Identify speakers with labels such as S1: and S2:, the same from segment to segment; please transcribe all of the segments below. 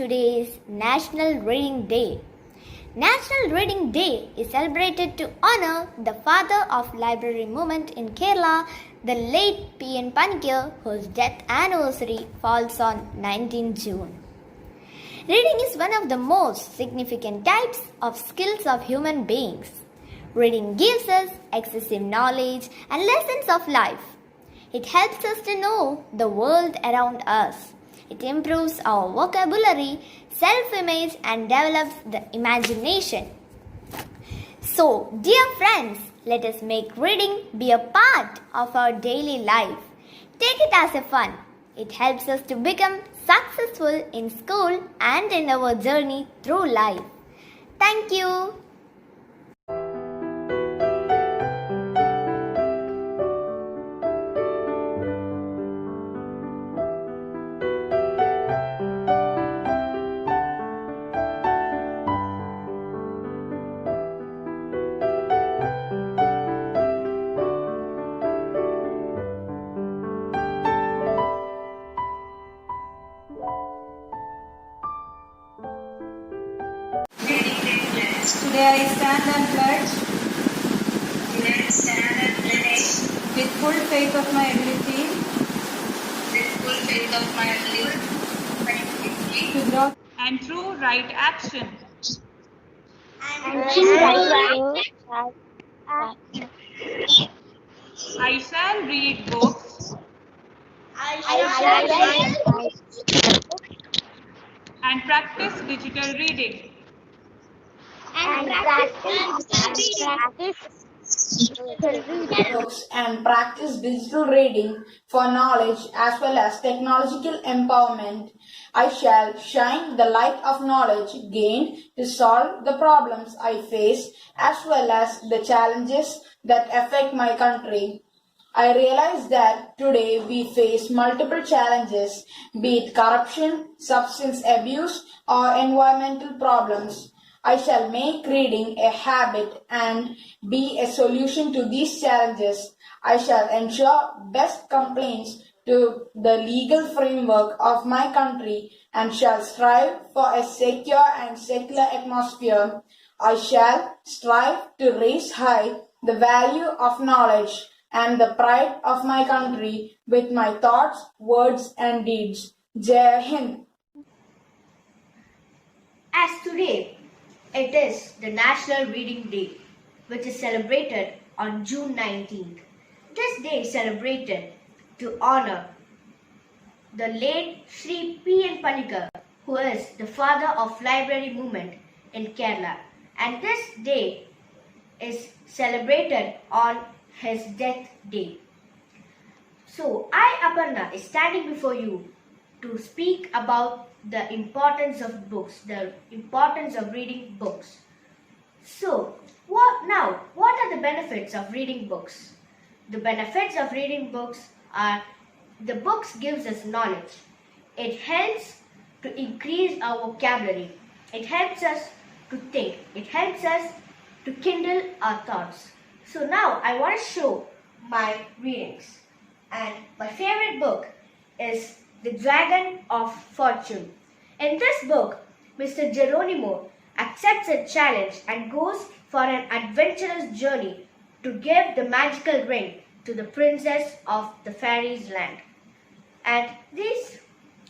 S1: today is National Reading Day. National Reading Day is celebrated to honor the father of library movement in Kerala, the late P.N. Panikkar, whose death anniversary falls on 19 June. Reading is one of the most significant types of skills of human beings. Reading gives us excessive knowledge and lessons of life. It helps us to know the world around us. It improves our vocabulary, self-image, and develops the imagination. So, dear friends, let us make reading be a part of our daily life. Take it as a fun. It helps us to become successful in school and in our journey through life. Thank you.
S2: Today I stand and pledge with full faith of my ability to grow
S3: and through right action. I shall read books and practice digital reading.
S4: Books and practice digital reading for knowledge as well as technological empowerment. I shall shine the light of knowledge gained to solve the problems I face as well as the challenges that affect my country. I realize that today we face multiple challenges, be it corruption, substance abuse, or environmental problems. I shall make reading a habit and be a solution to these challenges. I shall ensure best compliance to the legal framework of my country and shall strive for a secure and secular atmosphere. I shall strive to raise high the value of knowledge and the pride of my country with my thoughts, words and deeds. Jai Hind.
S1: As today, it is the National Reading Day, which is celebrated on June 19th. This day is celebrated to honor the late Sri P.N. Panikkar, who is the father of library movement in Kerala. And this day is celebrated on his death day. So, I, Aparna, is standing before you to speak about the importance of books, the importance of reading books. So, what are the benefits of reading books? The benefits of reading books are the books gives us knowledge. It helps to increase our vocabulary. It helps us to think. It helps us to kindle our thoughts. So now I want to show my readings. And my favorite book is The Dragon of Fortune. In this book, Mr. Geronimo accepts a challenge and goes for an adventurous journey to give the magical ring to the princess of the fairies' land. And this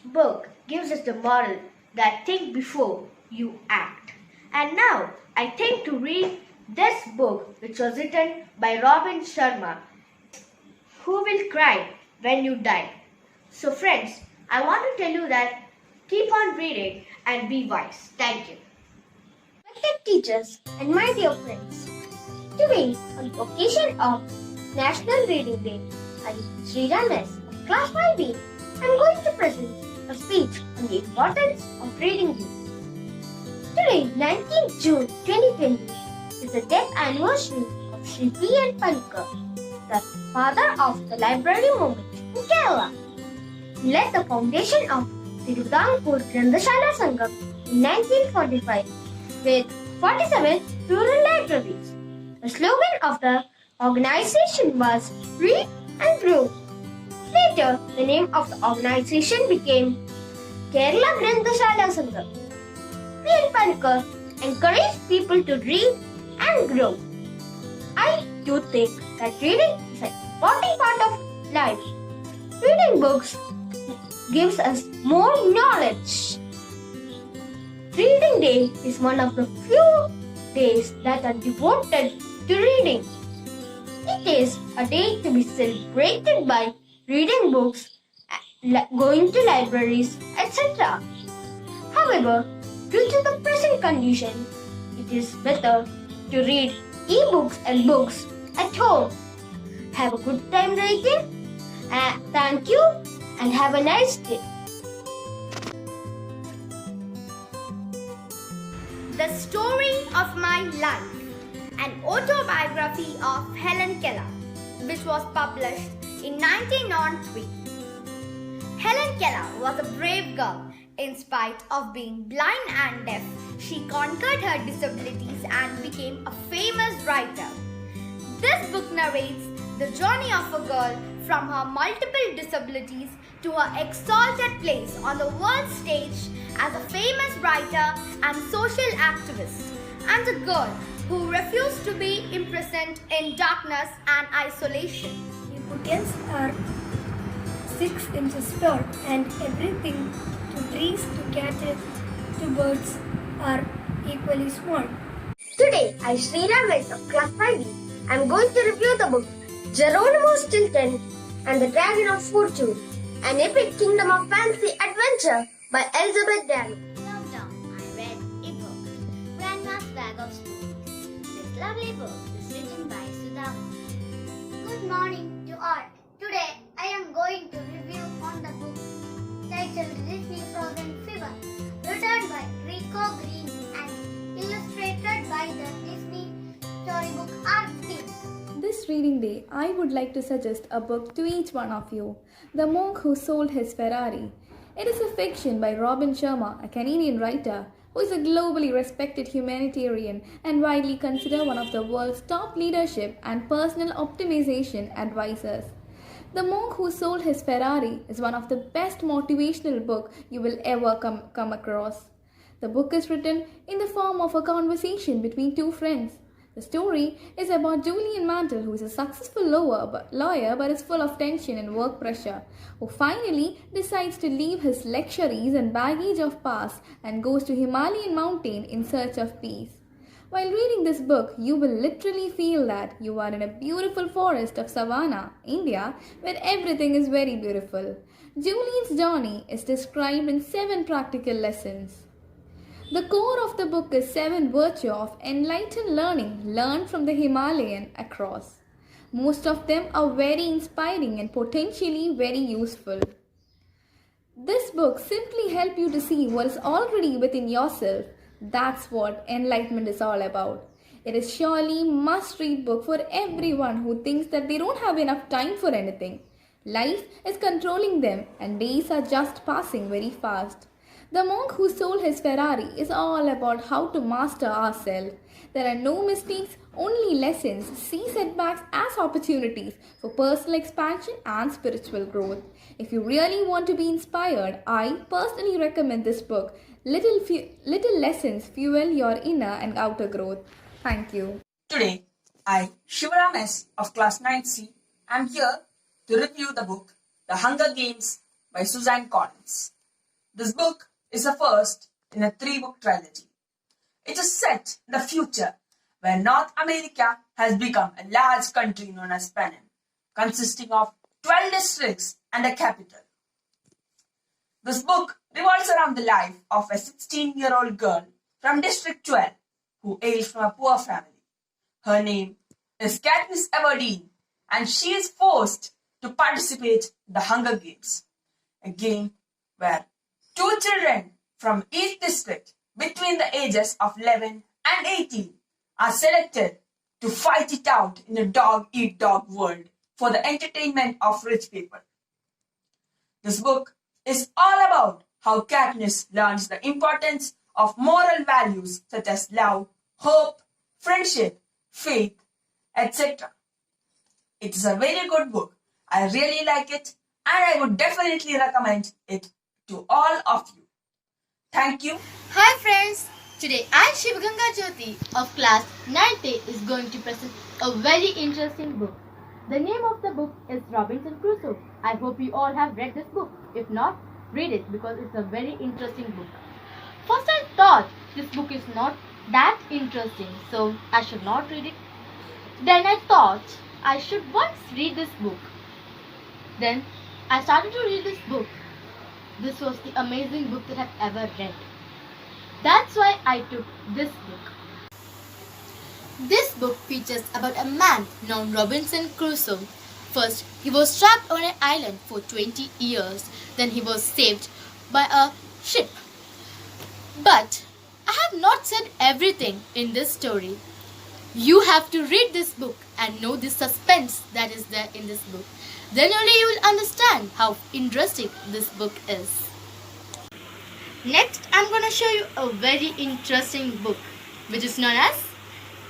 S1: book gives us the moral that think before you act. And now I think to read this book, which was written by Robin Sharma, Who Will Cry When You Die? So friends, I want to tell you that keep on reading and be wise. Thank you. Respected teachers and my dear friends, today on the occasion of National Reading Day, I, Sri Ramesh of Class 5B, am going to present a speech on the importance of reading book. Today, 19th June 2020, is the death anniversary of Sri P.N. Panikkar, the father of the library movement in Kerala. He led the foundation of Tiruvidampur Grandashala Sangam in 1945 with 47 rural libraries. The slogan of the organization was Read and Grow. Later, the name of the organization became Kerala Granthashala Sangha. Real Panikar encourage people to read and grow. I do think that reading is an important part of life. Reading books gives us more knowledge. Reading Day is one of the few days that are devoted to reading. It is a day to be celebrated by reading books, going to libraries, etc. However, due to the present condition, it is better to read e-books and books at home. Have a good time reading. Thank you and have a nice day. The Story of My Life, an autobiography of Helen Keller, which was published in 1903. Helen Keller was a brave girl. In spite of being blind and deaf, she conquered her disabilities and became a famous writer. This book narrates the journey of a girl from her multiple disabilities to her exalted place on the world stage as a famous writer and social activist, and a girl who refused to be imprisoned in darkness and isolation.
S5: Impotence are 6 inches tall, and everything to trees to catches to birds are equally small.
S1: Today, I, Sriram Veta, Class 5B, I am going to review the book Geronimo Stilton and the Dragon of Fortune, an epic kingdom of fantasy adventure by Elizabeth Dalley.
S6: Lockdown, I read a book, Grandma's Bag of Stories. This lovely book is written by Sudha. Good morning to all. Today, I am going to review on the book titled Disney Frozen Fever, written by Rico Green and illustrated by the Disney Storybook Art Team.
S7: This reading day, I would like to suggest a book to each one of you, The Monk Who Sold His Ferrari. It is a fiction by Robin Sharma, a Canadian writer who is a globally respected humanitarian and widely considered one of the world's top leadership and personal optimization advisors. The Monk Who Sold His Ferrari is one of the best motivational books you will ever come across. The book is written in the form of a conversation between two friends. The story is about Julian Mantle, who is a successful lawyer but is full of tension and work pressure, who finally decides to leave his luxuries and baggage of past and goes to Himalayan mountain in search of peace. While reading this book, you will literally feel that you are in a beautiful forest of Savannah, India, where everything is very beautiful. Julian's journey is described in 7 practical lessons. The core of the book is 7 virtues of enlightened learning learned from the Himalayan across. Most of them are very inspiring and potentially very useful. This book simply helps you to see what is already within yourself. That's what enlightenment is all about. It is surely a must-read book for everyone who thinks that they don't have enough time for anything. Life is controlling them and days are just passing very fast. The Monk Who Sold His Ferrari is all about how to master ourselves. There are no mistakes, only lessons. See setbacks as opportunities for personal expansion and spiritual growth. If you really want to be inspired, I personally recommend this book. Little lessons fuel your inner and outer growth. Thank you.
S8: Today, I, Shivaram S. of Class 9C, am here to review the book The Hunger Games by Suzanne Collins. This book is the first in a 3-book trilogy. It is set in the future where North America has become a large country known as Panem, consisting of 12 districts and a capital. This book revolves around the life of a 16-year-old girl from District 12 who hails from a poor family. Her name is Katniss Everdeen, and she is forced to participate in the Hunger Games, a game where 2 children from each district between the ages of 11 and 18 are selected to fight it out in a dog-eat-dog world for the entertainment of rich people. This book is all about how Katniss learns the importance of moral values such as love, hope, friendship, faith, etc. It is a very good book. I really like it and I would definitely recommend it to all of you. Thank you.
S9: Hi friends, today I Shivganga Jyoti of class 9th is going to present a very interesting book. The name of the book is Robinson Crusoe. I hope you all have read this book. If not, read it because it's a very interesting book. First I thought this book is not that interesting, so I should not read it. Then I thought I should once read this book. Then I started to read this book. This was the amazing book that I've ever read. That's why I took this book. This book features about a man named Robinson Crusoe. First, he was trapped on an island for 20 years. Then he was saved by a ship. But I have not said everything in this story. You have to read this book and know the suspense that is there in this book. Then only you will understand how interesting this book is. Next, I'm going to show you a very interesting book which is known as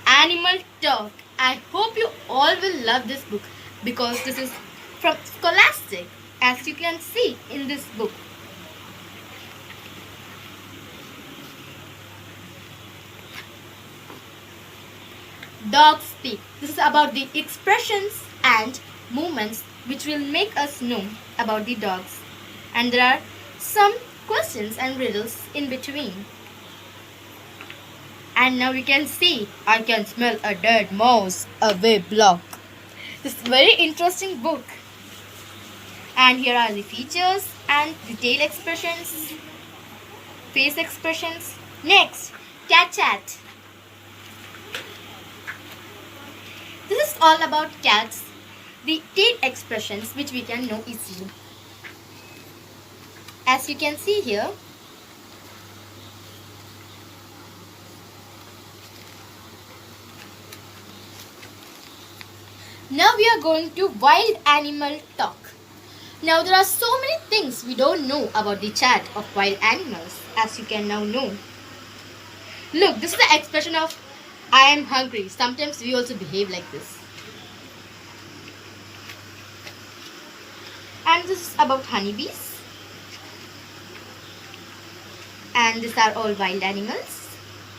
S9: Animal Talk. I hope you all will love this book because this is from Scholastic, as you can see in this book. Dogs speak. This is about the expressions and movements which will make us know about the dogs. And there are some questions and riddles in between. And now you can see, I can smell a dead mouse away block. This is a very interesting book. And here are the features and the tail expressions, face expressions. Next, cat chat. This is all about cats, the tail expressions which we can know easily. As you can see here, now we are going to wild animal talk. Now there are so many things we don't know about the chat of wild animals, as you can now know. Look, this is the expression of I am hungry. Sometimes we also behave like this. And this is about honeybees. And these are all wild animals,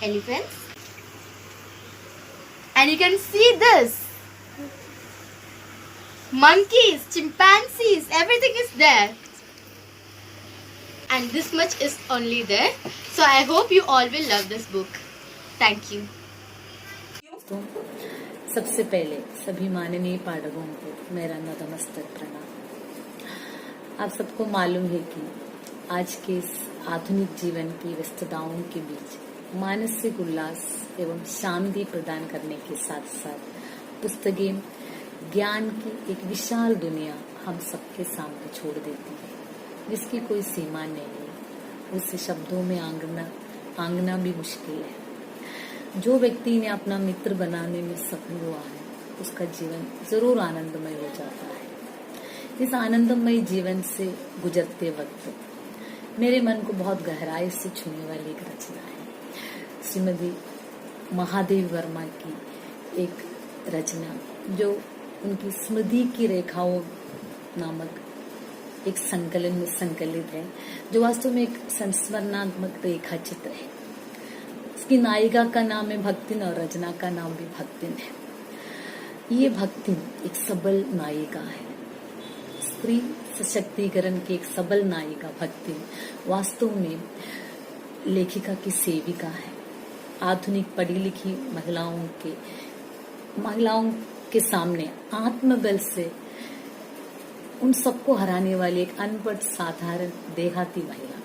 S9: elephants. And you can see this. Monkeys, chimpanzees, everything is there. And this much is only there. So I hope you all will love this book. Thank you.
S10: सबसे पहले सभी माननीय पाठकों को मेरा नतमस्तक प्रणाम। आप सबको मालूम है कि आज के इस आधुनिक जीवन की व्यस्तताओं के बीच मानसिक उल्लास एवं शांति प्रदान करने के साथ साथ पुस्तकें ज्ञान की एक विशाल दुनिया हम सबके सामने छोड़ देती है, जिसकी कोई सीमा नहीं है। उसे शब्दों में आंगना भी मुश्किल है। जो व्यक्ति ने अपना मित्र बनाने में सफल हुआ है, उसका जीवन जरूर आनंदमय हो जाता है। इस आनंदमय जीवन से गुजरते वक्त मेरे मन को बहुत गहराई से छूने वाली एक रचना है, श्रीमती महादेवी वर्मा की एक रचना, जो उनकी स्मृति की रेखाओं नामक एक संकलन में संकलित है, जो वास्तव में एक संस्मरणात्मक रेखा चित्र है। इसकी नायिका का नाम है भक्तिन और रचना का नाम भी भक्तिन है। ये भक्तिन एक सबल नायिका है, स्त्री सशक्तिकरण की एक सबल नायिका भक्तिन वास्तव में लेखिका की सेविका है। आधुनिक पढ़ी लिखी महिलाओं के सामने आत्मबल से उन सबको हराने वाली एक अनपढ़ साधारण देहाती महिला।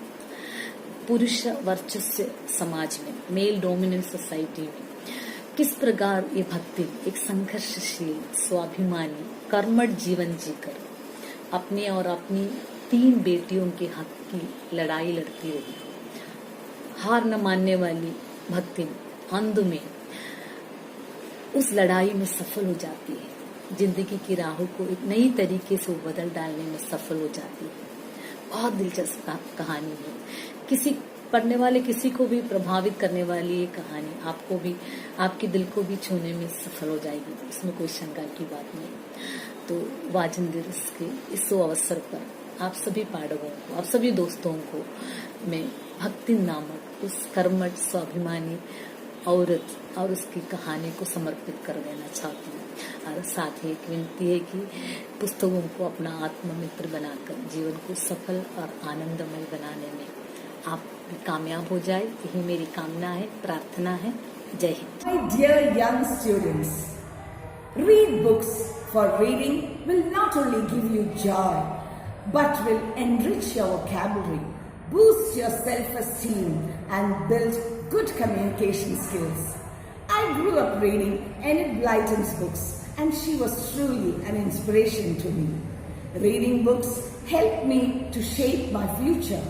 S10: पुरुष वर्चस्व समाज में, मेल डोमिनेंट सोसाइटी में किस प्रकार ये भक्ति एक संघर्षशील, स्वाभिमानी, कर्मठ जीवन जीकर अपने और अपनी 3 बेटियों के हक की लड़ाई लड़ती रही। हार न मानने वाली भक्ति अंत में उस लड़ाई में सफल हो जाती है। जिंदगी की राहों को एक नई तरीके से बदल डालने में सफल हो जाती है। बहुत दिलचस्प कहानी है। किसी पढ़ने वाले किसी को भी प्रभावित करने वाली ये कहानी आपको भी, आपके दिल को भी छूने में सफल हो जाएगी, इसमें कोई शंका की बात नहीं। तो वाजन दिवस के इस अवसर पर आप सभी पाठकों को, आप सभी दोस्तों को मैं भक्ति नामक उस कर्मठ स्वाभिमानी औरत और उसकी कहानी को समर्पित कर देना चाहती हूँ। और साथ ही एक विनती है कि पुस्तकों को अपना आत्ममित्र बनाकर जीवन को सफल और आनंदमय बनाने में आप भी कामयाब हो जाए, यही मेरी कामना है, प्रार्थना है। जय Hind.
S11: My dear young students, read books, for reading will not only give you joy, but will enrich your vocabulary, boost your self-esteem and build good communication skills. I grew up reading Enid Blyton's books and she was truly an inspiration to me. Reading books helped me to shape my future.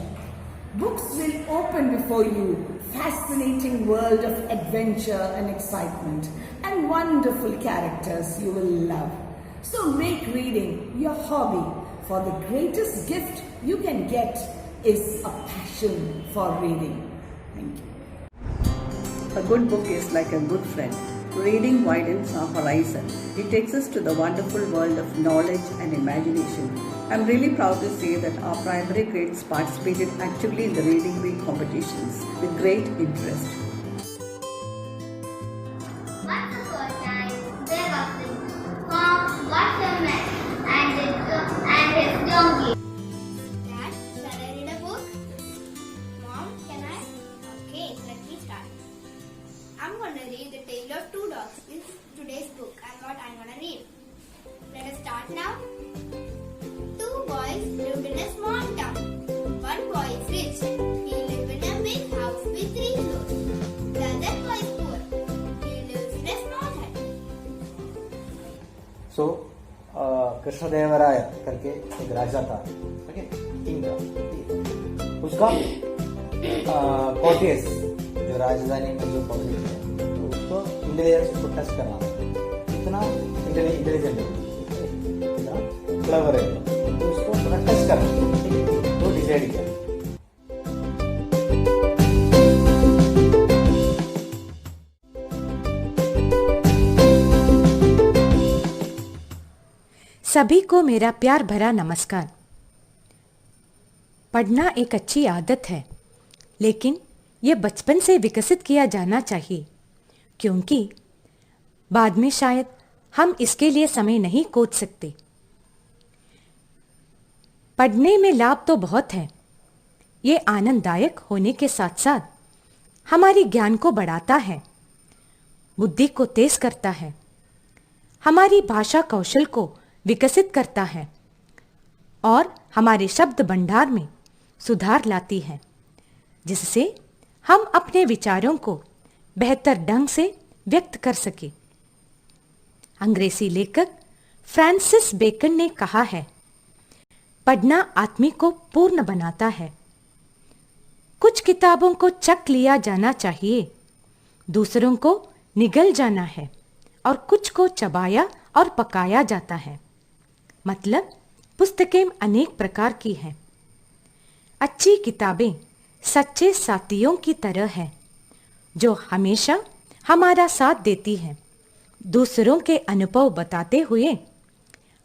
S11: Books will open before you fascinating world of adventure and excitement and wonderful characters you will love. So make reading your hobby, for the greatest gift you can get is a passion for reading. Thank you.
S12: A good book is like a good friend. Reading widens our horizon. It takes us to the wonderful world of knowledge and imagination. I'm really proud to say that our primary grades participated actively in the reading week competitions with great interest.
S6: Once upon a time, there was a farm, washerman, and his donkey. Dad, shall I read a book? Mom, can I? Okay, let me start. I'm going to read The Tale of Two Dogs. This is today's book and what I'm going to read. Let us start now. Two boys lived in a small town. One boy is rich. He lives in a big house with 3 floors. The other boy is poor. He lives in a small hut.
S13: So, Krishnadevaraya करके एक राजा था, okay, king था। उसका कोटियस जो राजधानी में जो public है, तो उसको इंटेलिजेंस को टेस्ट करना था। इतना इंटेलिजेंट है, इतना क्लेवर है, तो उसको थोड़ा टेस्ट करना, तो डिसाइड किया।
S14: सभी को मेरा प्यार भरा नमस्कार। पढ़ना एक अच्छी आदत है, लेकिन यह बचपन से विकसित किया जाना चाहिए, क्योंकि बाद में शायद हम इसके लिए समय नहीं खोज सकते। पढ़ने में लाभ तो बहुत है। ये आनंददायक होने के साथ साथ हमारी ज्ञान को बढ़ाता है, बुद्धि को तेज करता है, हमारी भाषा कौशल को विकसित करता है और हमारे शब्द भंडार में सुधार लाती है, जिससे हम अपने विचारों को बेहतर ढंग से व्यक्त कर सके। अंग्रेजी लेखक फ्रांसिस बेकन ने कहा है, पढ़ना आदमी को पूर्ण बनाता है। कुछ किताबों को चख लिया जाना चाहिए, दूसरों को निगल जाना है और कुछ को चबाया और पकाया जाता है। मतलब पुस्तकें अनेक प्रकार की हैं। अच्छी किताबें सच्चे साथियों की तरह हैं, जो हमेशा हमारा साथ देती हैं, दूसरों के अनुभव बताते हुए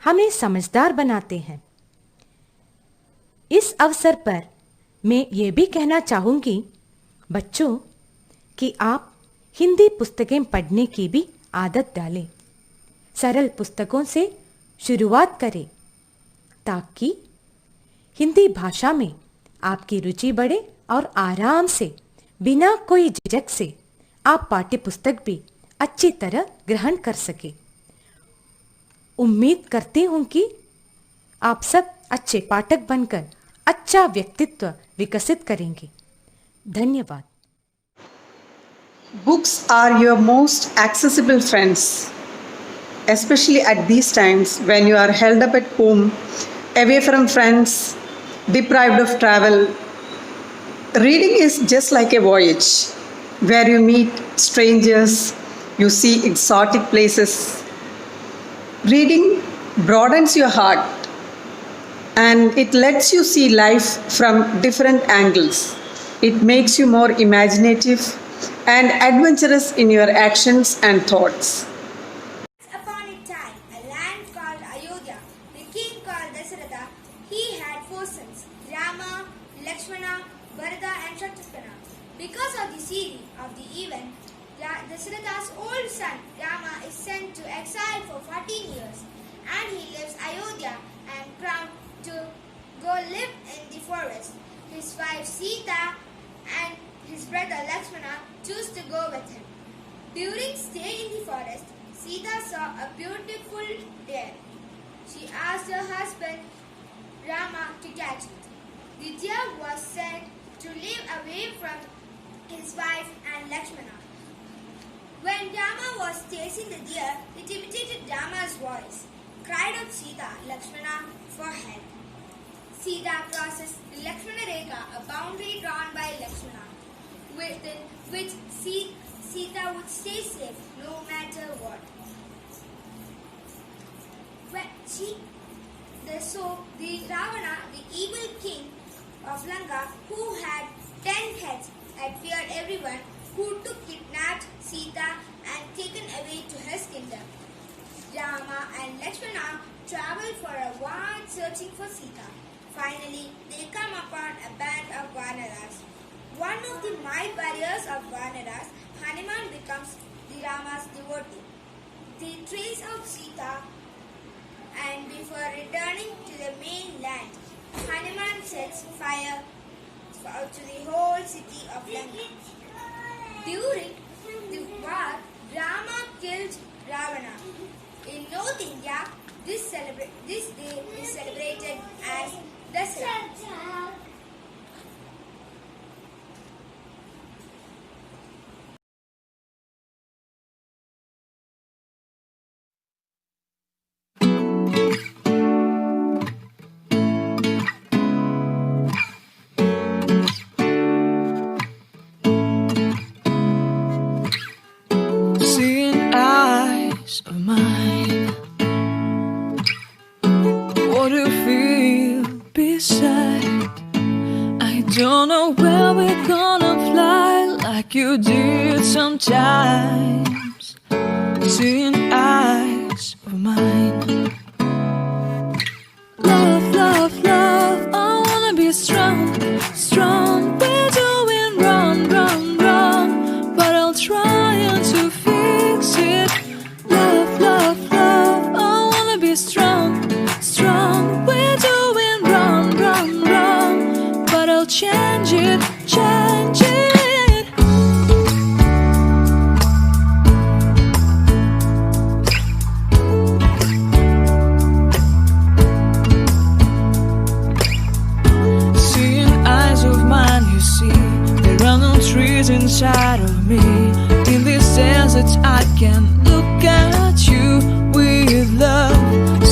S14: हमें समझदार बनाते हैं। इस अवसर पर मैं ये भी कहना चाहूँगी बच्चों कि आप हिंदी पुस्तकें पढ़ने की भी आदत डालें। सरल पुस्तकों से शुरुआत करें ताकि हिंदी भाषा में आपकी रुचि बढ़े और आराम से बिना कोई झिझक से आप पाठ्य पुस्तक भी अच्छी तरह ग्रहण कर सके। उम्मीद करती हूँ कि आप सब अच्छे पाठक बनकर अच्छा व्यक्तित्व विकसित करेंगे। धन्यवाद।
S12: Books are your most accessible friends, especially at these times when you are held up at home, away from friends, deprived of travel. Reading is just like a voyage where you meet strangers, you see exotic places. Reading broadens your heart and it lets you see life from different angles. It makes you more imaginative and adventurous in your actions and thoughts.
S6: Upon a time, a land called Ayodhya, the king called Dasharatha, he had 4 sons, Rama, Lakshmana, Bharata and Shatrugna.
S15: preceding of the event, Dasharatha's old son Rama is sent to exile for 14 years, and he leaves Ayodhya and crown to go live in the forest. His wife Sita and his brother Lakshmana choose to go with him. During stay in the forest, Sita saw a beautiful deer. She asked her husband Rama to catch it. The deer was sent to live away from his wife and Lakshmana. When Rama was chasing the deer, it imitated Rama's voice, cried out Sita, Lakshmana for help. Sita crosses the Lakshmana Rekha, a boundary drawn by Lakshmana, within which Sita would stay safe no matter what. The Ravana, the evil king of Lanka, who had 10 heads, had feared everyone who kidnapped Sita and taken away to his kingdom. Rama and Lakshmana travel for a while searching for Sita. Finally, they come upon a band of Vanaras. One of the mild warriors of Vanaras, Hanuman, becomes the Rama's devotee. They trace out Sita, and before returning to the mainland, Hanuman sets fire to the whole city of Lanka. During the war, Rama killed Ravana. In North India, this day is celebrated as Dasara.
S16: Seeing eyes of mine, what do you feel beside? I don't know where we're gonna fly like you did sometimes. Seeing eyes of mine, love, love, love, I wanna be strong, strong. We're doing wrong, wrong, wrong, but I'll try to fix it. Love, love, love, I wanna be strong, strong. We're doing wrong, wrong, wrong, but I'll change it, change it. Seeing eyes of mine, you see, there are no trees inside of me. In this desert I can look at you with love.